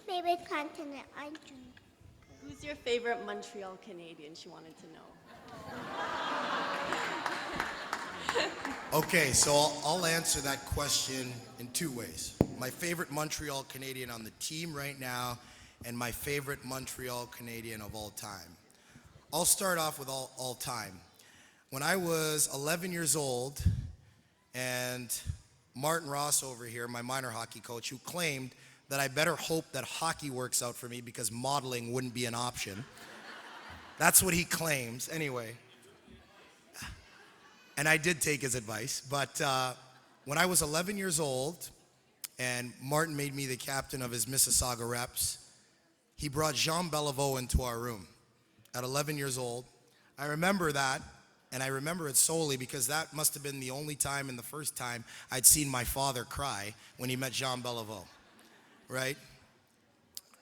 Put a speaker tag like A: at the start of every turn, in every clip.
A: favorite continent are you?
B: Who's your favorite Montreal Canadien? She wanted to know.
C: Okay, so I'll answer that question in two ways. My favorite Montreal Canadien on the team right now, and my favorite Montreal Canadien of all time. I'll start off with all time. When I was 11 years old, and Martin Ross over here, my minor hockey coach, who claimed that I better hope that hockey works out for me because modeling wouldn't be an option. That's what he claims, anyway. And I did take his advice, but when I was 11 years old and Martin made me the captain of his Mississauga Reps, he brought Jean Beliveau into our room at 11 years old. I remember that, and I remember it solely because that must have been the only time and the first time I'd seen my father cry when he met Jean Beliveau, right?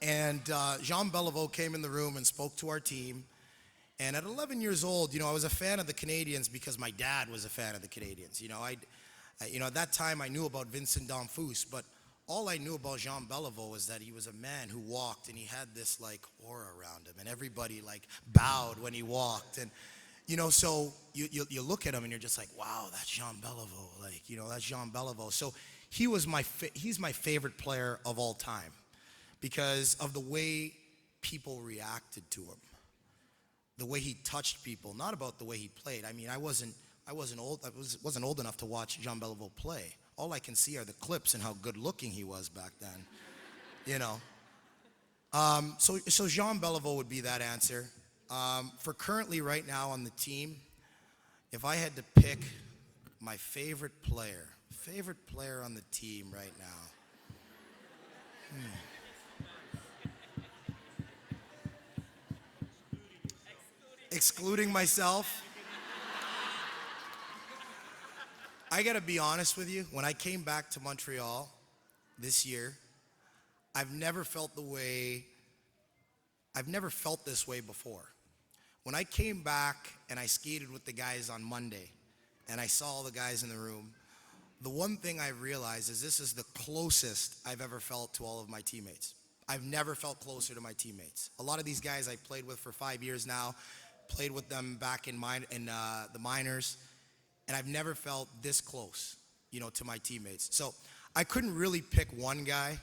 C: And Jean Beliveau came in the room and spoke to our team. And at 11 years old, I was a fan of the Canadiens because my dad was a fan of the Canadiens. At that time I knew about Vincent D'Anfous, but all I knew about Jean Beliveau was that he was a man who walked and he had this like aura around him, and everybody like bowed when he walked. And so you look at him and you're just like, wow, that's Jean Beliveau. That's Jean Beliveau. So he's my favorite player of all time because of the way people reacted to him. The way he touched people, not about the way he played. I mean, I wasn't old enough to watch Jean Beliveau play. All I can see are the clips and how good looking he was back then, So Jean Beliveau would be that answer. For currently right now on the team, if I had to pick my favorite player on the team right now. Excluding myself. I gotta be honest with you, when I came back to Montreal this year, I've never felt this way before. When I came back and I skated with the guys on Monday and I saw all the guys in the room, the one thing I realized is this is the closest I've ever felt to all of my teammates. I've never felt closer to my teammates. A lot of these guys I played with for 5 years now, played with them back in the minors, and I've never felt this close, to my teammates. So I couldn't really pick one guy,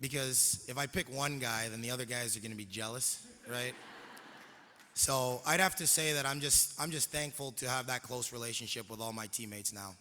C: because if I pick one guy, then the other guys are going to be jealous, right? So I'd have to say that I'm just thankful to have that close relationship with all my teammates now.